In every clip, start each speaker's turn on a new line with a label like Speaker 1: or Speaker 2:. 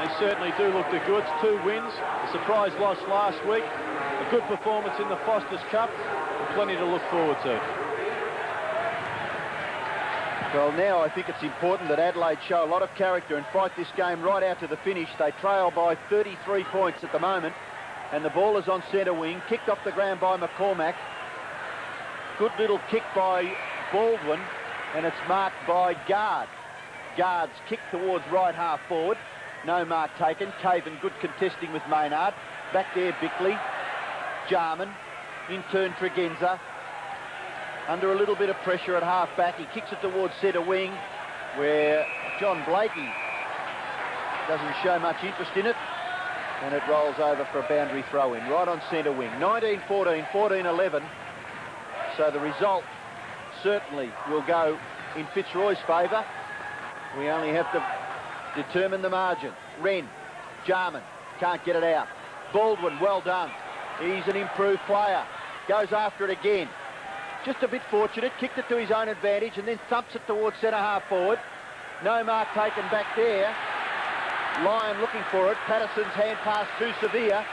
Speaker 1: They certainly do look the goods. 2 wins, a surprise loss last week, a good performance in the Foster's Cup, and plenty to look forward to.
Speaker 2: Well, now I think it's important that Adelaide show a lot of character and fight this game right out to the finish. They trail by 33 points at the moment, and the ball is on centre wing, kicked off the ground by McCormack. Good little kick by Baldwin, and it's marked by Guard. Guard's kick towards right half forward. No mark taken. Caven, good contesting with Maynard. Back there, Bickley. Jarman. In turn, Tregenza. Under a little bit of pressure at half back. He kicks it towards centre wing, where John Blakey doesn't show much interest in it. And it rolls over for a boundary throw-in, right on centre wing. 19-14, 14-11. So the result certainly will go in Fitzroy's favour. We only have to determine the margin. Wren, Jarman, can't get it out. Baldwin, well done. He's an improved player. Goes after it again. Just a bit fortunate, kicked it to his own advantage and then thumps it towards centre half forward. No mark taken back there. Lyon looking for it. Patterson's hand pass too severe.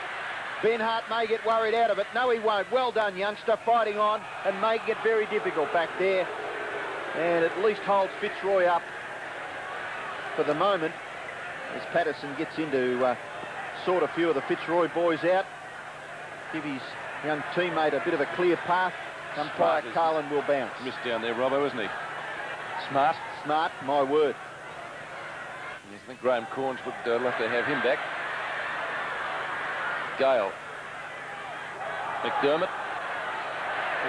Speaker 2: Ben Hart may get worried out of it. No, he won't. Well done, youngster, fighting on and making it very difficult back there. And at least holds Fitzroy up for the moment as Patterson gets into sort a few of the Fitzroy boys out. Give his young teammate a bit of a clear path. Umpire Carlin will bounce.
Speaker 3: Missed down there, Robbo, isn't he? Smart.
Speaker 2: Smart, my word.
Speaker 3: I think Graham Corns would love to have him back. Gale. McDermott.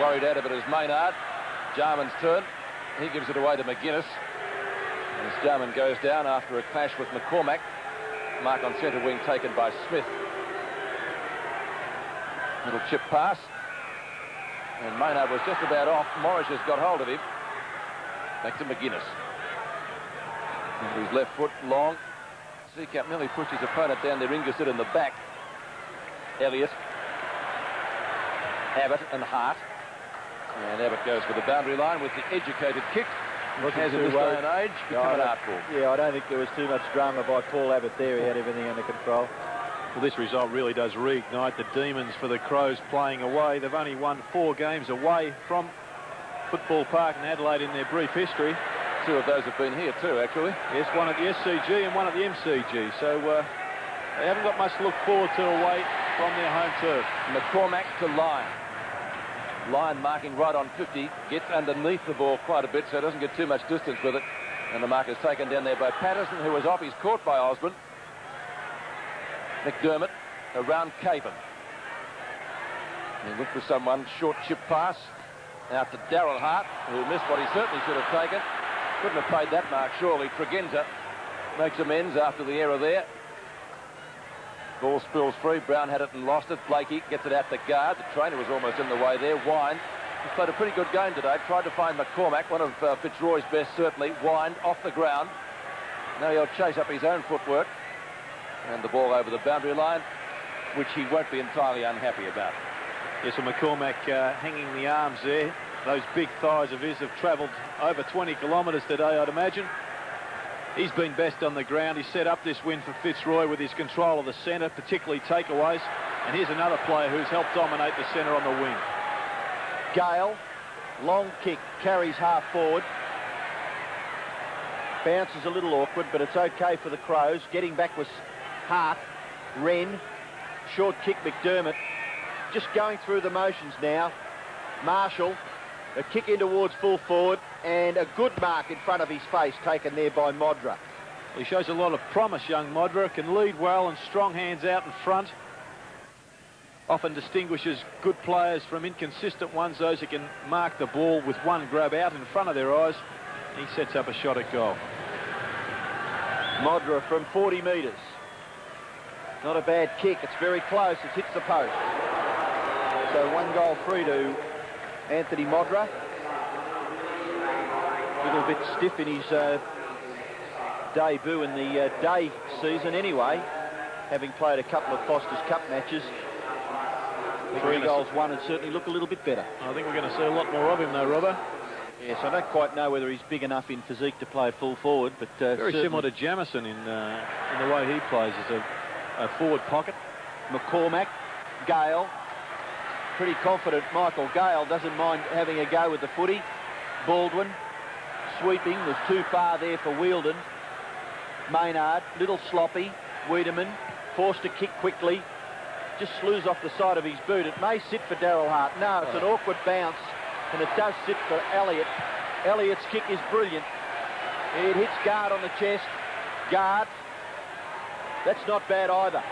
Speaker 3: Worried out of it as Maynard. Jarman's turn. He gives it away to McGuinness. And as Jarman goes down after a clash with McCormack. Mark on centre wing taken by Smith. Little chip pass. And Maynard was just about off. Morris has got hold of him. Back to McGuinness. Into his left foot, long. Seacup nearly pushed his opponent down there. Ingersoll in the back. Elliott. Abbott and Hart. And Abbott goes for the boundary line with the educated kick. Which has in this day and age become an art ball.
Speaker 2: Yeah, I don't think there was too much drama by Paul Abbott there. He had everything under control.
Speaker 1: Well, this result really does reignite the demons for the Crows playing away. They've only won 4 games away from Football Park in Adelaide in their brief history.
Speaker 3: 2 of those have been here too, actually.
Speaker 1: Yes, one at the SCG and one at the MCG. So they haven't got much to look forward to away from their home turf.
Speaker 3: McCormack to Lyon. Lyon marking right on 50. Gets underneath the ball quite a bit, so doesn't get too much distance with it. And the mark is taken down there by Patterson, who was off. He's caught by Osborne. McDermott around Caven. He looked for someone. Short chip pass out to Darryl Hart, who missed what he certainly should have taken. Couldn't have paid that mark, surely. Tregenza makes amends after the error there. Ball spills free. Brown had it and lost it. Blakey gets it out to Guard. The trainer was almost in the way there. Wind. He's played a pretty good game today. Tried to find McCormack, one of Fitzroy's best, certainly. Wind off the ground. Now he'll chase up his own footwork. And the ball over the boundary line, which he won't be entirely unhappy about.
Speaker 1: Yes, well, McCormack hanging the arms there. Those big thighs of his have travelled over 20 kilometres today, I'd imagine. He's been best on the ground. He set up this win for Fitzroy with his control of the centre, particularly takeaways. And here's another player who's helped dominate the centre on the wing.
Speaker 2: Gale, long kick, carries half forward. Bounces a little awkward, but it's okay for the Crows. Getting back was Hart. Wren. Short kick, McDermott. Just going through the motions now. Marshall. A kick in towards full forward. And a good mark in front of his face taken there by Modra.
Speaker 1: He shows a lot of promise, young Modra. Can lead well and strong hands out in front. Often distinguishes good players from inconsistent ones, those who can mark the ball with one grab out in front of their eyes. He sets up a shot at goal.
Speaker 2: Modra from 40 metres. Not a bad kick. It's very close. It hits the post. So 1 goal free to Anthony Modra. A little bit stiff in his debut in the day season anyway, having played a couple of Foster's Cup matches. 3 goals won and certainly look a little bit better.
Speaker 1: I think we're going to see a lot more of him though, Robbo.
Speaker 2: Yes, I don't quite know whether he's big enough in physique to play full forward, but
Speaker 1: very similar to Jamison in the way he plays as a forward pocket.
Speaker 2: McCormack, Gale, pretty confident. Michael Gale doesn't mind having a go with the footy. Baldwin, sweeping, was too far there for Wheeldon. Maynard, little sloppy. Wiedemann, forced to kick quickly. Just slews off the side of his boot. It may sit for Daryl Hart. No, it's an awkward bounce, and it does sit for Elliott. Elliott's kick is brilliant. It hits guard on the chest. Guard. That's not bad either.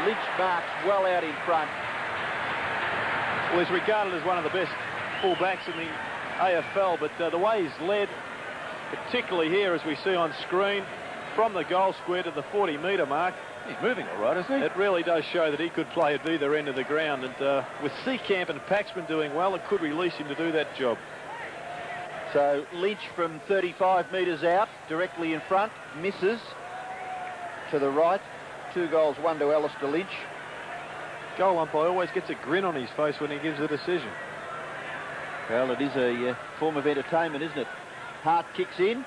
Speaker 2: Lynch marks well out in front.
Speaker 1: Well, he's regarded as one of the best fullbacks in the AFL, but the way he's led, particularly here as we see on screen, from the goal square to the 40-metre mark.
Speaker 3: He's moving all right, isn't he?
Speaker 1: It really does show that he could play at either end of the ground, and with Seacamp and Paxman doing well, it could release him to do that job.
Speaker 2: So Lynch from 35 metres out, directly in front, misses to the right. 2 goals, 1 to Alistair Lynch.
Speaker 1: Goal umpire always gets a grin on his face when he gives a decision.
Speaker 2: Well, it is a form of entertainment, isn't it? Hart kicks in,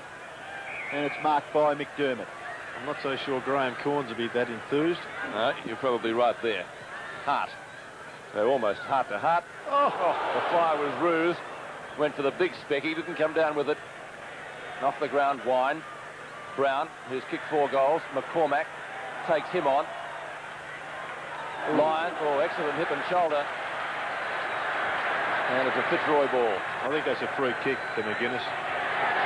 Speaker 2: and it's marked by McDermott.
Speaker 1: I'm not so sure Graham Corns would be that enthused.
Speaker 3: No, you're probably right there. Hart. So almost heart to heart. Oh, the fire was Roos. Went for the big speck. He didn't come down with it. Off the ground, Wine. Brown, who's kicked 4 goals. McCormack takes him on. Lyon, excellent hip and shoulder. And it's a Fitzroy ball.
Speaker 1: I think that's a free kick to McGuinness.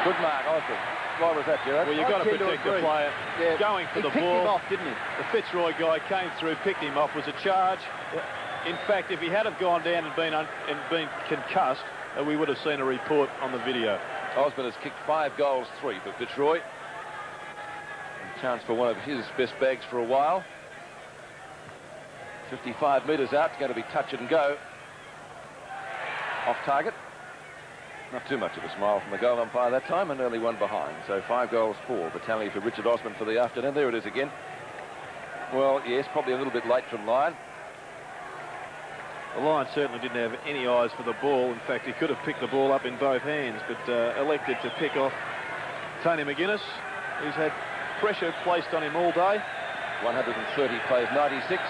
Speaker 3: Good mark, Osborne. Why was that, Gerard?
Speaker 1: Well, you've got to protect the player.
Speaker 2: Yeah.
Speaker 1: Going for the ball.
Speaker 2: He picked him off, didn't he?
Speaker 1: The Fitzroy guy came through, picked him off, was a charge. Yeah. In fact, if he had have gone down and been concussed, we would have seen a report on the video.
Speaker 3: Osborne has kicked 5 goals, 3 for Fitzroy. A chance for one of his best bags for a while. 55 metres out, it's going to be touch and go. Off target. Not too much of a smile from the goal umpire that time, and early one behind. So 5 goals, 4. The tally for Richard Osborne for the afternoon. There it is again. Well, yes, probably a little bit late from Lyon.
Speaker 1: The Lion certainly didn't have any eyes for the ball. In fact, he could have picked the ball up in both hands, but elected to pick off Tony McGuinness, who's had pressure placed on him all day.
Speaker 3: 130 plays 96.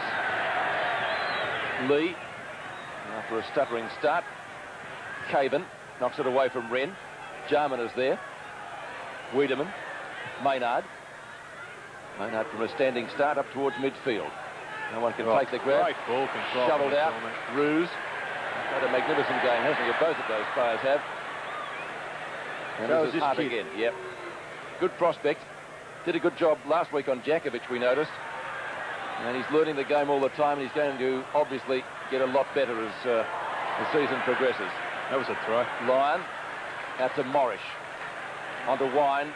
Speaker 3: Lee, after a stuttering start. Caban knocks it away from Wren. Jarman is there. Wiedemann. Maynard. Maynard from a standing start up towards midfield. No one can take the grab.
Speaker 1: Great ball control.
Speaker 3: Shoveled out. Roos. Had a magnificent game, hasn't he? Both of those players have. And
Speaker 2: So
Speaker 3: this is Hart again. Yep. Good prospect. Did a good job last week on Djakovic, we noticed. And he's learning the game all the time, and he's going to obviously get a lot better as the season progresses.
Speaker 1: That was a throw.
Speaker 3: Lyon out to Morrish. On to Wine.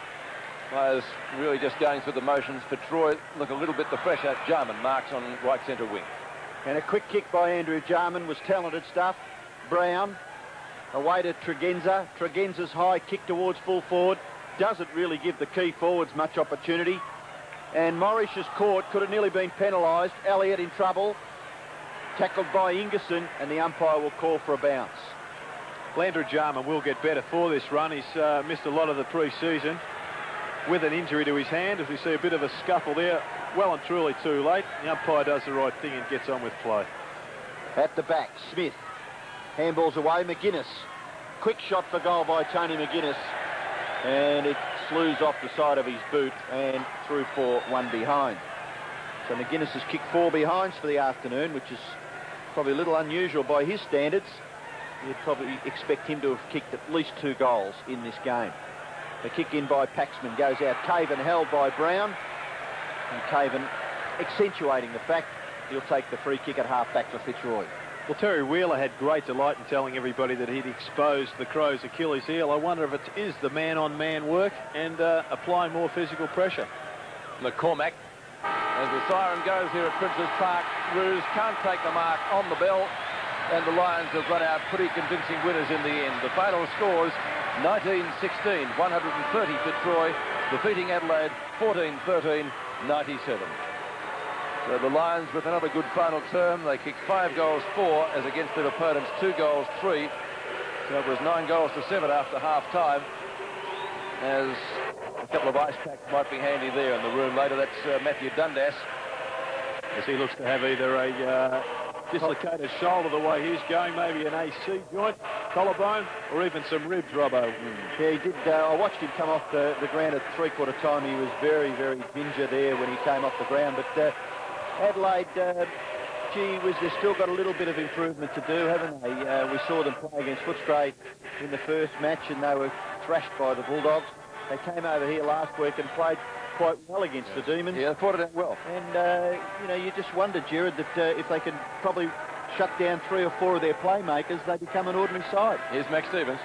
Speaker 3: Players really just going through the motions. Fitzroy look a little bit the fresher. Jarman marks on right centre wing.
Speaker 2: And a quick kick by Andrew Jarman was talented stuff. Brown away to Tregenza. Tregenza's high kick towards full forward doesn't really give the key forwards much opportunity. And Morrish is caught. Could have nearly been penalised. Elliott in trouble. Tackled by Ingerson, and the umpire will call for a bounce.
Speaker 1: Andrew Jarman will get better for this run. He's missed a lot of the pre-season with an injury to his hand, as we see a bit of a scuffle there. Well and truly too late. The umpire does the right thing and gets on with play.
Speaker 2: At the back, Smith. Handballs away, McGuinness. Quick shot for goal by Tony McGuinness. And it slews off the side of his boot and through for 1 behind. So McGuinness has kicked 4 behinds for the afternoon, which is probably a little unusual by his standards. You'd probably expect him to have kicked at least 2 goals in this game. The kick in by Paxman goes out. Caban held by Brown. And Caban accentuating the fact he'll take the free kick at half-back for Fitzroy.
Speaker 1: Well, Terry Wheeler had great delight in telling everybody that he'd exposed the Crows' Achilles heel. I wonder if it is the man-on-man work and applying more physical pressure.
Speaker 3: McCormack. As the siren goes here at Princes Park, Roos can't take the mark on the bell, and the Lions have run out pretty convincing winners in the end. The final scores 19-16, 130 Fitzroy, defeating Adelaide 14-13, 97. So the Lions with another good final term. They kicked 5 goals, 4 as against their opponents 2 goals, 3. So it was 9-7 after half-time, as a couple of ice packs might be handy there in the room later. That's Matthew Dundas.
Speaker 1: As he looks to have either a dislocated shoulder the way he's going, maybe an AC joint, collarbone, or even some ribs, Robbo.
Speaker 2: Yeah, he did. I watched him come off the ground at three-quarter time. He was very, very ginger there when he came off the ground. But Adelaide, gee whiz, they've still got a little bit of improvement to do, haven't they? We saw them play against Fitzroy in the first match, and they were thrashed by the Bulldogs. They came over here last week and played quite well against the Demons.
Speaker 3: Yeah, they fought it out well.
Speaker 2: And, you know, you just wonder, Gerard, that if they could probably shut down 3 or 4 of their playmakers, they become an ordinary side.
Speaker 3: Here's Max Stevens.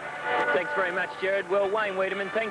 Speaker 4: Thanks very much, Gerard. Well, Wayne Wiedemann, thanks.